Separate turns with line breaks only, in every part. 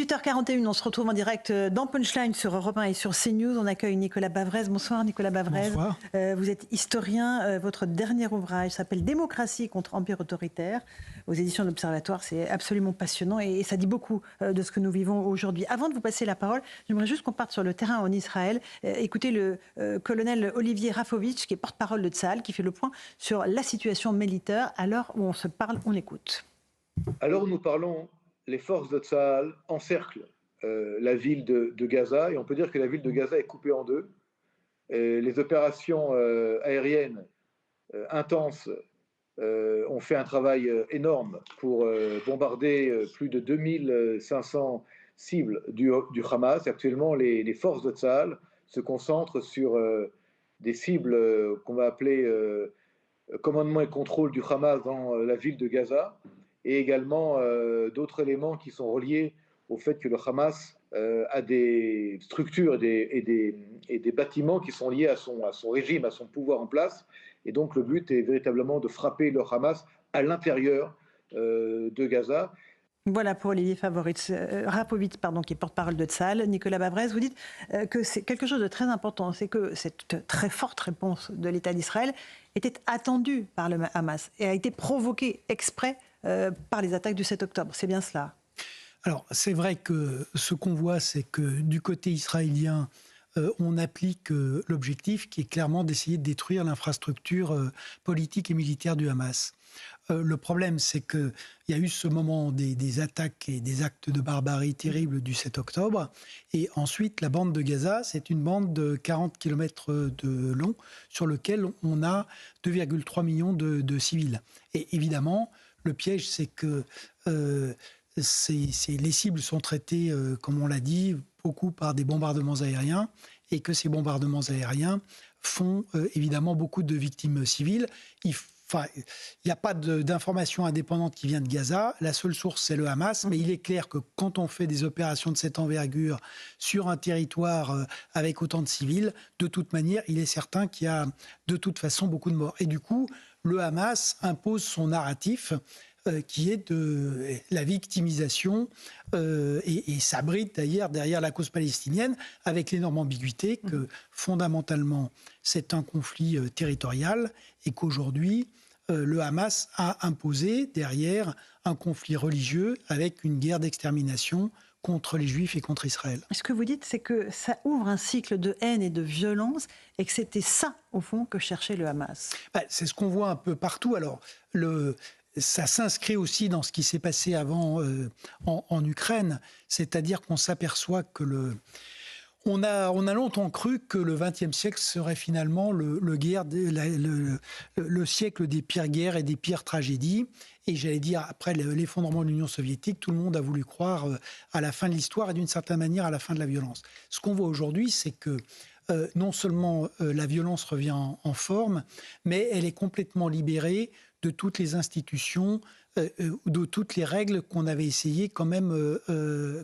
18h41, on se retrouve en direct dans Punchline sur Europe 1 et sur CNews. On accueille Nicolas Bavrez. Bonsoir Nicolas Bavrez.
Bonsoir.
Vous êtes historien. Votre dernier ouvrage s'appelle Démocratie contre empire autoritaire aux éditions de l'Observatoire. C'est absolument passionnant et ça dit beaucoup de ce que nous vivons aujourd'hui. Avant de vous passer la parole, j'aimerais juste qu'on parte sur le terrain en Israël. Écoutez le colonel Olivier Rafovitch, qui est porte-parole de Tsahal, qui fait le point sur la situation militaire. À l'heure où on se parle, on écoute.
Alors où nous parlons, les forces de Tsahal encerclent la ville de Gaza, et on peut dire que la ville de Gaza est coupée en deux. Les opérations aériennes intenses ont fait un travail énorme pour bombarder plus de 2500 cibles du Hamas. Actuellement, les forces de Tsahal se concentrent sur des cibles qu'on va appeler commandement et contrôle du Hamas dans la ville de Gaza, et également d'autres éléments qui sont reliés au fait que le Hamas a des structures et des bâtiments qui sont liés à son régime, à son pouvoir en place. Et donc le but est véritablement de frapper le Hamas à l'intérieur de Gaza.
Voilà pour Olivier Rafovitch, qui est porte-parole de Tsahal. Nicolas Bavrez, vous dites que c'est quelque chose de très important, c'est que cette très forte réponse de l'État d'Israël était attendue par le Hamas et a été provoquée exprès par les attaques du 7 octobre. C'est bien cela?
Alors, c'est vrai que ce qu'on voit, c'est que du côté israélien, on applique l'objectif qui est clairement d'essayer de détruire l'infrastructure politique et militaire du Hamas. Le problème, c'est qu'il y a eu ce moment des attaques et des actes de barbarie terribles du 7 octobre. Et ensuite, la bande de Gaza, c'est une bande de 40 km de long sur lequel on a 2,3 millions de civils. Et évidemment, le piège, c'est que les cibles sont traitées, comme on l'a dit, beaucoup par des bombardements aériens, et que ces bombardements aériens font évidemment beaucoup de victimes civiles. Il n'y a pas d'information indépendante qui vient de Gaza. La seule source, c'est le Hamas. Mais il est clair que quand on fait des opérations de cette envergure sur un territoire avec autant de civils, de toute manière, il est certain qu'il y a de toute façon beaucoup de morts. Et du coup, le Hamas impose son narratif qui est de la victimisation et s'abrite d'ailleurs derrière la cause palestinienne, avec l'énorme ambiguïté que fondamentalement c'est un conflit territorial et qu'aujourd'hui le Hamas a imposé derrière un conflit religieux avec une guerre d'extermination contre les Juifs et contre Israël.
Ce que vous dites, c'est que ça ouvre un cycle de haine et de violence et que c'était ça, au fond, que cherchait le Hamas.
C'est ce qu'on voit un peu partout. Alors, ça s'inscrit aussi dans ce qui s'est passé avant en Ukraine, c'est-à-dire qu'on s'aperçoit que on a longtemps cru que le XXe siècle serait finalement le siècle des pires guerres et des pires tragédies. Et j'allais dire, après l'effondrement de l'Union soviétique, tout le monde a voulu croire à la fin de l'histoire et d'une certaine manière à la fin de la violence. Ce qu'on voit aujourd'hui, c'est que non seulement la violence revient en forme, mais elle est complètement libérée de toutes les institutions, de toutes les règles qu'on avait essayé quand même,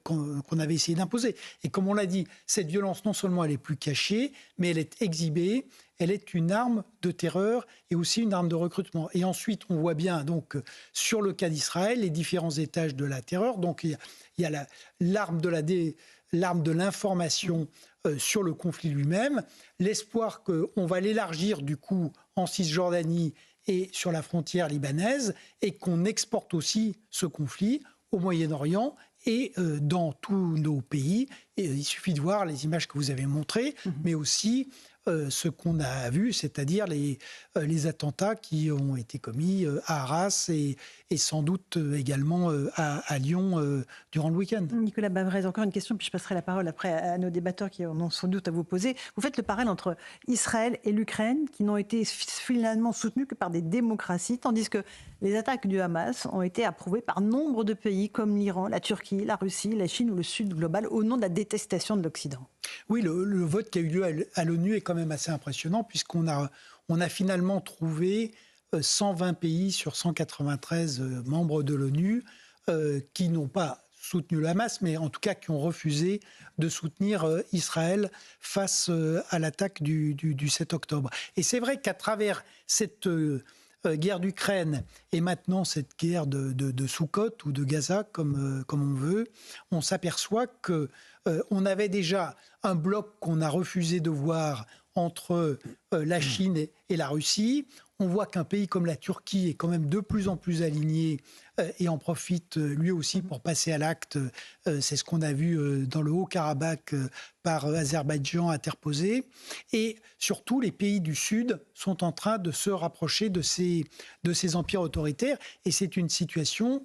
qu'on avait essayé d'imposer. Et comme on l'a dit, cette violence, non seulement elle est plus cachée, mais elle est exhibée, elle est une arme de terreur et aussi une arme de recrutement. Et ensuite, on voit bien, donc, sur le cas d'Israël, les différents étages de la terreur. Donc, il y a l'arme de l'information sur le conflit lui-même, l'espoir qu'on va l'élargir du coup en Cisjordanie et sur la frontière libanaise, et qu'on exporte aussi ce conflit au Moyen-Orient et dans tous nos pays. Et il suffit de voir les images que vous avez montrées, mais aussi ce qu'on a vu, c'est-à-dire les attentats qui ont été commis à Arras et sans doute également à Lyon durant le week-end.
Nicolas Bavrez, encore une question, puis je passerai la parole après à nos débatteurs qui en ont sans doute à vous poser. Vous faites le parallèle entre Israël et l'Ukraine, qui n'ont été finalement soutenus que par des démocraties, tandis que les attaques du Hamas ont été approuvées par nombre de pays comme l'Iran, la Turquie, la Russie, la Chine ou le Sud global, au nom de la détestation de l'Occident.
Oui, le vote qui a eu lieu à l'ONU est quand même assez impressionnant, puisqu'on a finalement trouvé 120 pays sur 193 membres de l'ONU qui n'ont pas soutenu le Hamas, mais en tout cas qui ont refusé de soutenir Israël face à l'attaque du 7 octobre. Et c'est vrai qu'à travers cette guerre d'Ukraine et maintenant cette guerre de Soukot ou de Gaza, comme on veut, on s'aperçoit que on avait déjà un bloc qu'on a refusé de voir entre la Chine et la Russie. On voit qu'un pays comme la Turquie est quand même de plus en plus aligné et en profite lui aussi pour passer à l'acte. C'est ce qu'on a vu dans le Haut-Karabakh par Azerbaïdjan interposé. Et surtout, les pays du Sud sont en train de se rapprocher de ces empires autoritaires. Et c'est une situation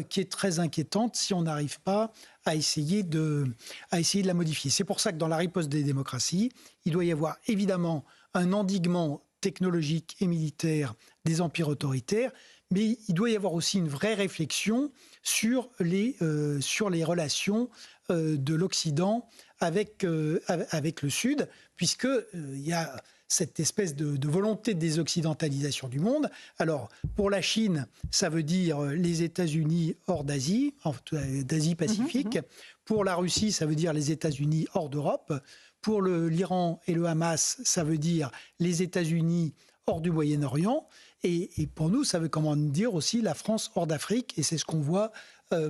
qui est très inquiétante si on n'arrive pas à essayer de la modifier. C'est pour ça que dans la riposte des démocraties, il doit y avoir évidemment un endiguement technologique et militaire des empires autoritaires, mais il doit y avoir aussi une vraie réflexion sur les relations de l'Occident avec le Sud, puisqu'il y a cette espèce de volonté de désoccidentalisation du monde. Alors, pour la Chine, ça veut dire les États-Unis hors d'Asie, d'Asie-Pacifique. Pour la Russie, ça veut dire les États-Unis hors d'Europe. Pour l'Iran et le Hamas, ça veut dire les États-Unis hors du Moyen-Orient. Et pour nous, ça veut comment dire aussi la France hors d'Afrique. Et c'est ce qu'on voit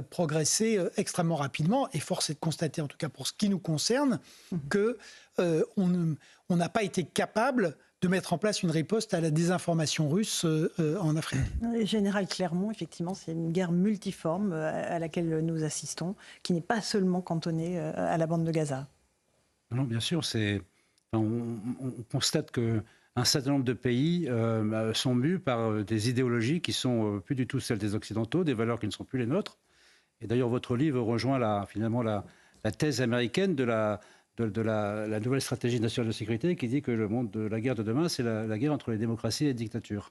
progresser extrêmement rapidement. Et force est de constater, en tout cas pour ce qui nous concerne, qu'on n'a pas été capable de mettre en place une riposte à la désinformation russe en Afrique.
Général Clermont, effectivement, c'est une guerre multiforme à laquelle nous assistons, qui n'est pas seulement cantonnée à la bande de Gaza.
Non, bien sûr, on constate qu'un certain nombre de pays sont mus par des idéologies qui ne sont plus du tout celles des Occidentaux, des valeurs qui ne sont plus les nôtres. Et d'ailleurs, votre livre rejoint finalement la thèse américaine de la nouvelle stratégie nationale de sécurité qui dit que la guerre de demain, c'est la guerre entre les démocraties et les dictatures.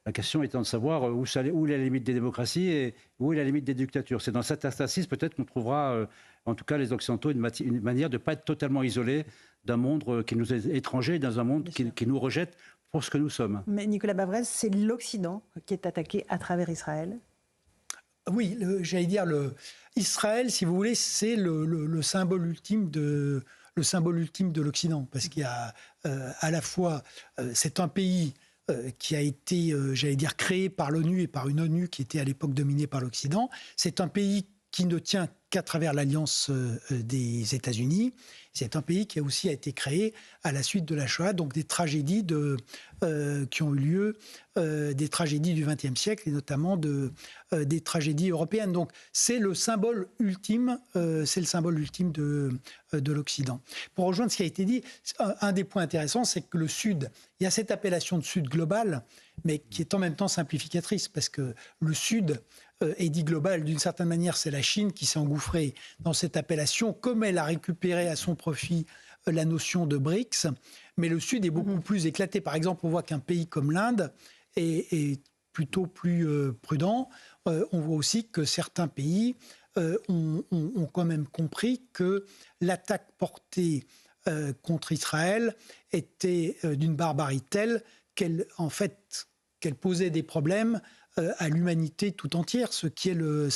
La question étant de savoir où est la limite des démocraties et où est la limite des dictatures. C'est dans cet interstice peut-être qu'on trouvera, en tout cas les Occidentaux, une manière de ne pas être totalement isolés d'un monde qui nous est étranger, dans un monde qui nous rejette pour ce que nous sommes.
Mais Nicolas Bavrez, c'est l'Occident qui est attaqué à travers Israël.
Oui, j'allais dire, Israël, si vous voulez, c'est le symbole ultime de l'Occident, parce qu'il y a à la fois, c'est un pays qui a été, j'allais dire, créé par l'ONU et par une ONU qui était à l'époque dominée par l'Occident. C'est un pays qui ne tient qu'à travers l'alliance des États-Unis. C'est un pays qui a été créé à la suite de la Shoah, donc des tragédies qui ont eu lieu, des tragédies du XXe siècle et notamment des tragédies européennes. Donc c'est le symbole ultime, de l'Occident. Pour rejoindre ce qui a été dit, un des points intéressants, c'est que le Sud, il y a cette appellation de Sud global, mais qui est en même temps simplificatrice, parce que le Sud est dit global. D'une certaine manière, c'est la Chine qui s'est engouffrée dans cette appellation, comme elle a récupéré à son profit la notion de BRICS. Mais le Sud est beaucoup plus éclaté. Par exemple, on voit qu'un pays comme l'Inde est plutôt plus prudent. On voit aussi que certains pays ont quand même compris que l'attaque portée contre Israël était d'une barbarie telle qu'elle posait des problèmes à l'humanité tout entière, ce qui est le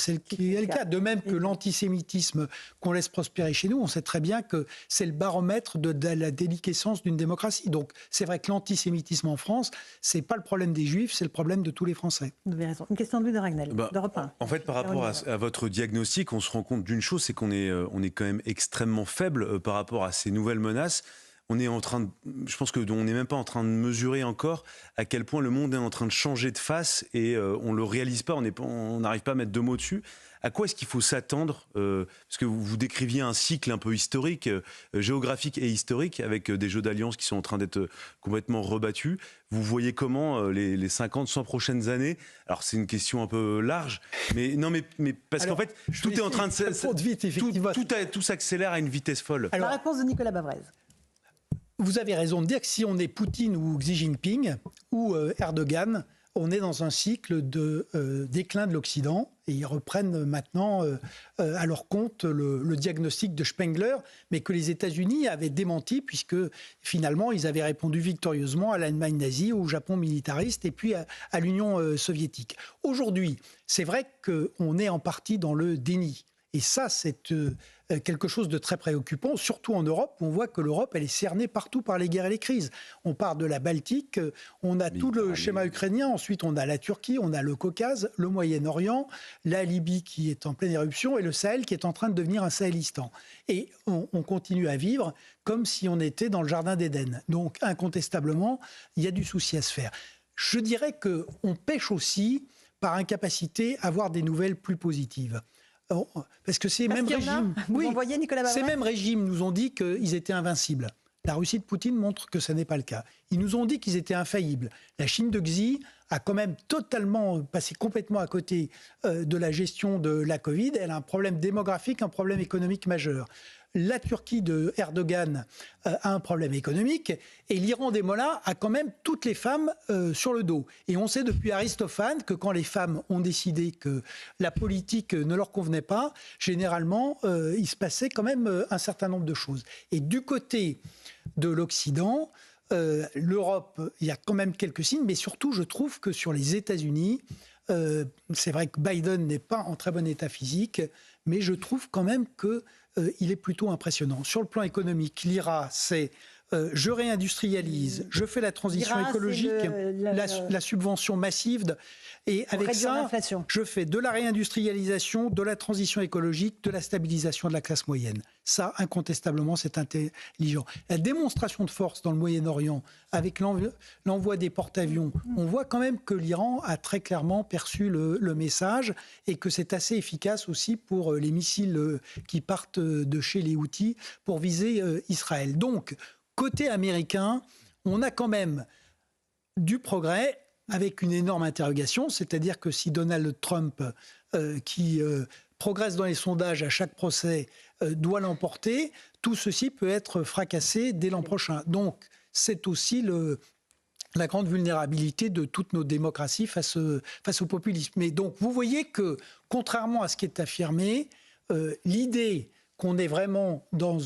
cas. De même que l'antisémitisme qu'on laisse prospérer chez nous, on sait très bien que c'est le baromètre de la déliquescence d'une démocratie. Donc c'est vrai que l'antisémitisme en France, c'est pas le problème des Juifs, c'est le problème de tous les Français.
Vous avez raison. Une question de Louis de Ragnel, d'Europe 1.
En fait, par rapport à votre diagnostic, on se rend compte d'une chose, c'est qu'on est quand même extrêmement faible par rapport à ces nouvelles menaces. Je pense qu'on n'est même pas en train de mesurer encore à quel point le monde est en train de changer de face et on ne le réalise pas, on n'arrive pas à mettre deux mots dessus. À quoi est-ce qu'il faut s'attendre parce que vous décriviez un cycle un peu historique, géographique et historique, avec des jeux d'alliance qui sont en train d'être complètement rebattus. Vous voyez comment les 50, 100 prochaines années, alors c'est une question un peu large, mais parce qu'en fait, tout est en train de... Tout s'accélère à une vitesse folle.
La réponse de Nicolas Bavrez.
Vous avez raison de dire que si on est Poutine ou Xi Jinping ou Erdogan, on est dans un cycle de déclin de l'Occident et ils reprennent maintenant à leur compte le diagnostic de Spengler, mais que les États-Unis avaient démenti puisque finalement ils avaient répondu victorieusement à l'Allemagne nazie, au Japon militariste et puis à l'Union soviétique. Aujourd'hui, c'est vrai qu'on est en partie dans le déni. Et ça, quelque chose de très préoccupant, surtout en Europe, où on voit que l'Europe, elle est cernée partout par les guerres et les crises. On part de la Baltique, on a tout le schéma ukrainien, ensuite on a la Turquie, on a le Caucase, le Moyen-Orient, la Libye qui est en pleine éruption et le Sahel qui est en train de devenir un Sahélistan. Et on continue à vivre comme si on était dans le jardin d'Éden. Donc incontestablement, il y a du souci à se faire. Je dirais qu'on pêche aussi par incapacité à avoir des nouvelles plus positives. Parce que ces mêmes régimes, ces mêmes régimes nous ont dit qu'ils étaient invincibles. La Russie de Poutine montre que ce n'est pas le cas. Ils nous ont dit qu'ils étaient infaillibles. La Chine de Xi a quand même passé complètement à côté de la gestion de la Covid. Elle a un problème démographique, un problème économique majeur. La Turquie de Erdogan a un problème économique et l'Iran des mollahs a quand même toutes les femmes sur le dos. Et on sait depuis Aristophane que quand les femmes ont décidé que la politique ne leur convenait pas, généralement, il se passait quand même un certain nombre de choses. Et du côté de l'Occident, l'Europe, il y a quand même quelques signes, mais surtout, je trouve que sur les États-Unis, c'est vrai que Biden n'est pas en très bon état physique, mais je trouve quand même qu'il est plutôt impressionnant. Sur le plan économique, l'IRA, c'est je réindustrialise, je fais la transition écologique, la subvention massive, et avec ça, je fais de la réindustrialisation, de la transition écologique, de la stabilisation de la classe moyenne. Ça, incontestablement, c'est intelligent. La démonstration de force dans le Moyen-Orient, avec l'envoi des porte-avions, on voit quand même que l'Iran a très clairement perçu le message et que c'est assez efficace aussi pour les missiles qui partent de chez les Houthis pour viser Israël. Donc, côté américain, on a quand même du progrès avec une énorme interrogation, c'est-à-dire que si Donald Trump, qui progresse dans les sondages à chaque procès, doit l'emporter, tout ceci peut être fracassé dès l'an prochain. Donc, c'est aussi la grande vulnérabilité de toutes nos démocraties face au populisme. Mais donc, vous voyez que, contrairement à ce qui est affirmé, l'idée qu'on est vraiment dans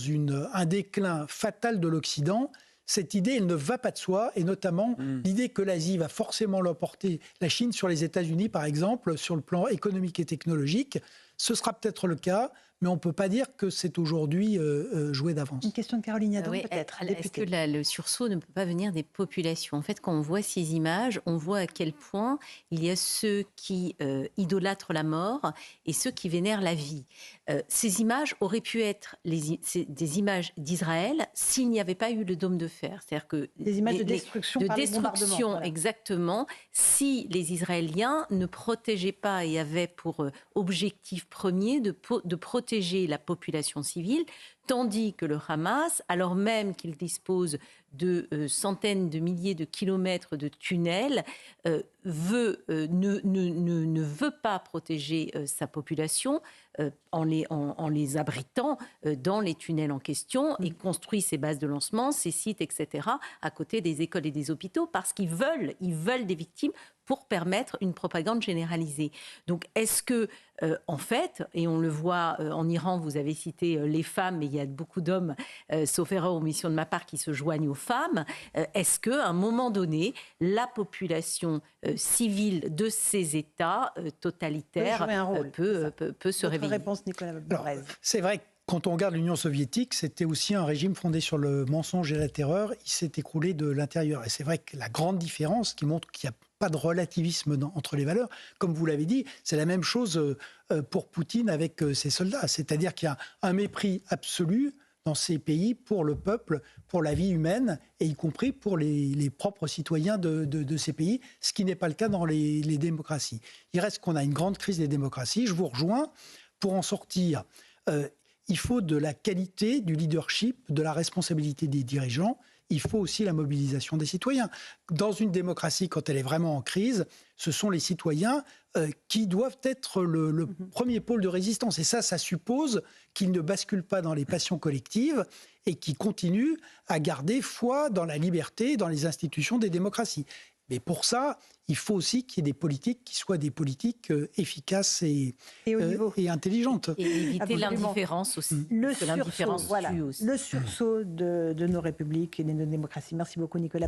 un déclin fatal de l'Occident, cette idée, elle ne va pas de soi, et notamment l'idée que l'Asie va forcément l'emporter, la Chine sur les États-Unis, par exemple, sur le plan économique et technologique. Ce sera peut-être le cas, mais on ne peut pas dire que c'est aujourd'hui joué d'avance.
Une question de Caroline Yadon, peut-être.
Est-ce que le sursaut ne peut pas venir des populations ? En fait, quand on voit ces images, on voit à quel point il y a ceux qui idolâtrent la mort et ceux qui vénèrent la vie. Ces images auraient pu être des images d'Israël s'il n'y avait pas eu le dôme de fer. C'est-à-dire que
des images de destruction par les bombardements.
Voilà. Exactement. Si les Israéliens ne protégeaient pas et avaient pour objectif premier de protéger la population civile, tandis que le Hamas, alors même qu'il dispose de centaines de milliers de kilomètres de tunnels, ne veut pas protéger sa population en les abritant dans les tunnels en question et construit ses bases de lancement, ses sites, etc., à côté des écoles et des hôpitaux, parce qu'ils veulent des victimes pour permettre une propagande généralisée. Donc, est-ce que, en fait, et on le voit en Iran, vous avez cité les femmes, mais il y a beaucoup d'hommes, sauf erreur ou omission de ma part, qui se joignent aux femmes, est-ce qu'à un moment donné, la population civile de ces États totalitaires peut se réveiller ?
Réponse, Nicolas Borez.
C'est vrai que quand on regarde l'Union soviétique, c'était aussi un régime fondé sur le mensonge et la terreur. Il s'est écroulé de l'intérieur. Et c'est vrai que la grande différence qui montre qu'il n'y a pas de relativisme entre les valeurs, comme vous l'avez dit, c'est la même chose pour Poutine avec ses soldats. C'est-à-dire qu'il y a un mépris absolu dans ces pays pour le peuple, pour la vie humaine, et y compris pour les propres citoyens de ces pays, ce qui n'est pas le cas dans les démocraties. Il reste qu'on a une grande crise des démocraties. Je vous rejoins. Pour en sortir, il faut de la qualité, du leadership, de la responsabilité des dirigeants. Il faut aussi la mobilisation des citoyens. Dans une démocratie, quand elle est vraiment en crise, ce sont les citoyens qui doivent être le premier pôle de résistance. Et ça suppose qu'ils ne basculent pas dans les passions collectives et qu'ils continuent à garder foi dans la liberté, dans les institutions des démocraties. Mais pour ça, il faut aussi qu'il y ait des politiques qui soient des politiques efficaces et intelligentes.
Et éviter l'indifférence aussi.
Le sursaut de nos républiques et de nos démocraties. Merci beaucoup, Nicolas.